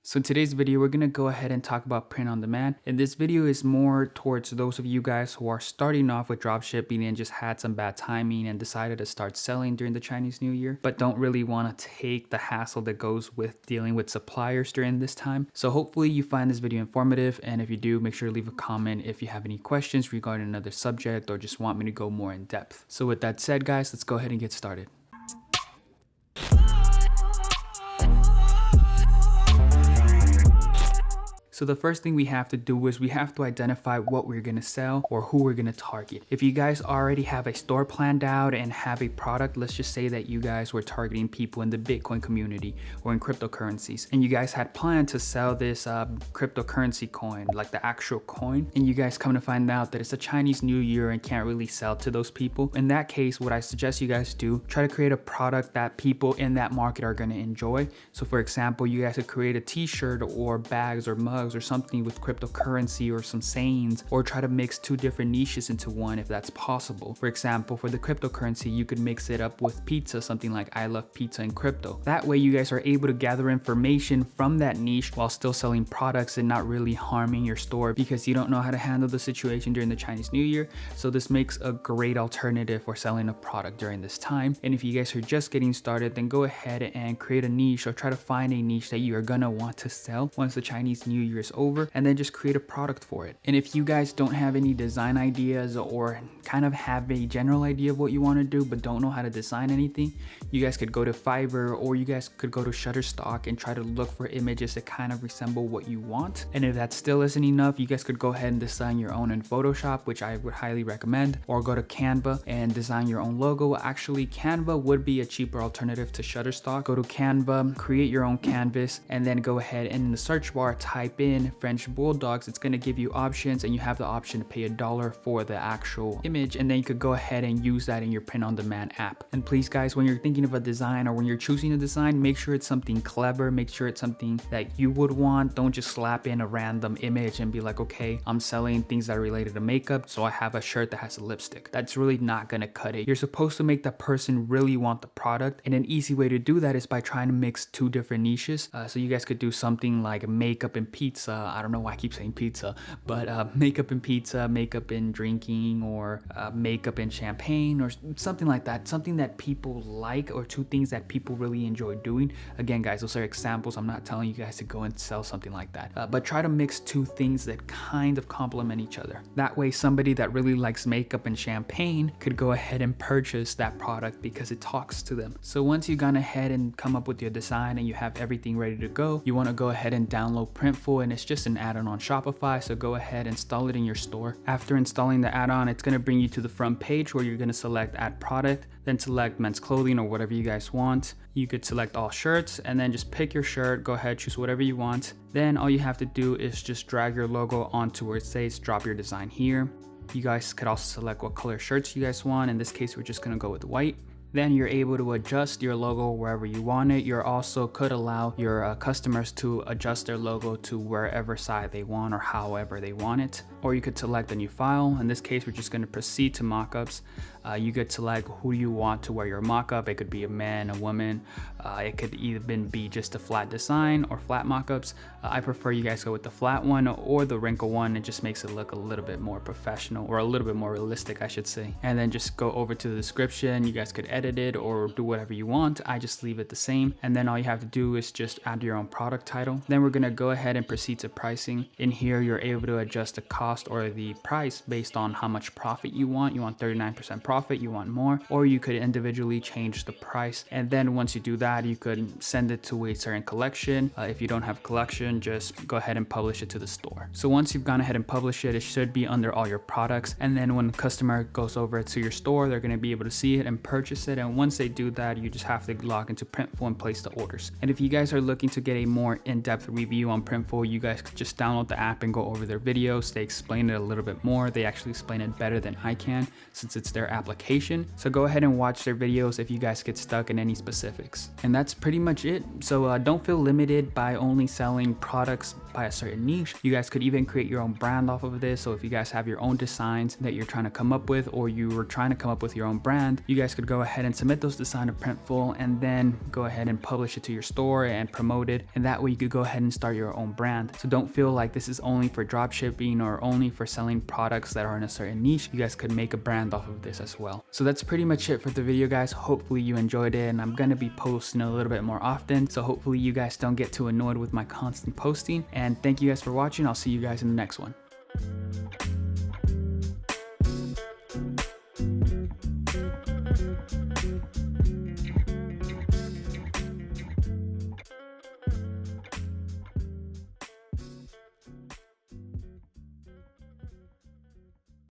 So in today's video, we're going to go ahead and talk about print on demand. And this video is more towards those of you guys who are starting off with dropshipping and just had some bad timing and decided to start selling during the Chinese New Year, but don't really want to take the hassle that goes with dealing with suppliers during this time. So hopefully you find this video informative. And if you do, make sure to leave a comment if you have any questions regarding another subject or just want me to go more in depth. So with that said, guys, let's go ahead and get started. So the first thing we have to do is we have to identify what we're going to sell or who we're going to target. If you guys already have a store planned out and have a product, let's just say that you guys were targeting people in the Bitcoin community or in cryptocurrencies, and you guys had planned to sell this cryptocurrency coin, like the actual coin, and you guys come to find out that it's a Chinese New Year and can't really sell to those people. In that case, what I suggest you guys do, try to create a product that people in that market are going to enjoy. So for example, you guys could create a t-shirt or bags or mugs or something with cryptocurrency or some sayings, or try to mix two different niches into one if that's possible. For example, for the cryptocurrency, you could mix it up with pizza, something like I love pizza and crypto. That way you guys are able to gather information from that niche while still selling products and not really harming your store because you don't know how to handle the situation during the Chinese New Year. So this makes a great alternative for selling a product during this time. And if you guys are just getting started, then go ahead and create a niche or try to find a niche that you are gonna want to sell once the Chinese New Year is over, and then just create a product for it. And if you guys don't have any design ideas or kind of have a general idea of what you want to do but don't know how to design anything, you guys could go to Fiverr or you guys could go to Shutterstock and try to look for images that kind of resemble what you want. And if that still isn't enough, you guys could go ahead and design your own in Photoshop, which I would highly recommend, or go to Canva and design your own logo. Actually, Canva would be a cheaper alternative to Shutterstock. Go to Canva, create your own canvas, and then go ahead and in the search bar type in French bulldogs. It's going to give you options, and you have the option to pay $1 for the actual image, and then you could go ahead and use that in your print on demand app. And please guys, when you're thinking of a design or when you're choosing a design, make sure it's something clever, make sure it's something that you would want. Don't just slap in a random image and be like, okay, I'm selling things that are related to makeup, so I have a shirt that has a lipstick. That's really not going to cut it. You're supposed to make the person really want the product, and an easy way to do that is by trying to mix two different niches. So you guys could do something like makeup and pizza. I don't know why I keep saying pizza, but makeup and pizza, makeup and drinking, or makeup and champagne, or something like that. Something that people like, or two things that people really enjoy doing. Again, guys, those are examples. I'm not telling you guys to go and sell something like that, but try to mix two things that kind of complement each other. That way, somebody that really likes makeup and champagne could go ahead and purchase that product because it talks to them. So once you've gone ahead and come up with your design and you have everything ready to go, you want to go ahead and download Printful, and it's just an add-on on Shopify, so go ahead and install it in your store. After installing the add-on, it's going to bring you to the front page where you're going to select add product, then select men's clothing or whatever you guys want. You could select all shirts and then just pick your shirt, go ahead, choose whatever you want. Then all you have to do is just drag your logo onto where it says drop your design here. You guys could also select what color shirts you guys want. In this case, we're just going to go with white. Then you're able to adjust your logo wherever you want it. You also could allow your customers to adjust their logo to wherever side they want or however they want it. Or you could select a new file. In this case, we're just going to proceed to mockups. You could select who you want to wear your mockup. It could be a man, a woman. It could even be just a flat design or flat mockups. I prefer you guys go with the flat one or the wrinkle one. It just makes it look a little bit more professional, or a little bit more realistic, I should say. And then just go over to the description. You guys could edit it or do whatever you want. I just leave it the same. And then all you have to do is just add your own product title. Then we're going to go ahead and proceed to pricing. In here, you're able to adjust the cost or the price based on how much profit you want. You want 39% profit, you want more, or you could individually change the price. And then once you do that, you could send it to a certain collection. If you don't have a collection, just go ahead and publish it to the store. So once you've gone ahead and published it, it should be under all your products. And then when the customer goes over to your store, they're going to be able to see it and purchase it. And once they do that, you just have to log into Printful and place the orders. And if you guys are looking to get a more in-depth review on Printful, you guys could just download the app and go over their videos. They explain it a little bit more. They actually explain it better than I can since it's their application. So go ahead and watch their videos if you guys get stuck in any specifics. And that's pretty much it. So don't feel limited by only selling products by a certain niche. You guys could even create your own brand off of this. So if you guys have your own designs that you're trying to come up with, or you were trying to come up with your own brand, you guys could go ahead ahead and submit those designs to Printful, and then go ahead and publish it to your store and promote it. And that way you could go ahead and start your own brand. So don't feel like this is only for drop shipping or only for selling products that are in a certain niche. You guys could make a brand off of this as well. So that's pretty much it for the video, guys. Hopefully you enjoyed it, and I'm gonna be posting a little bit more often. So hopefully you guys don't get too annoyed with my constant posting. And thank you guys for watching. I'll see you guys in the next one.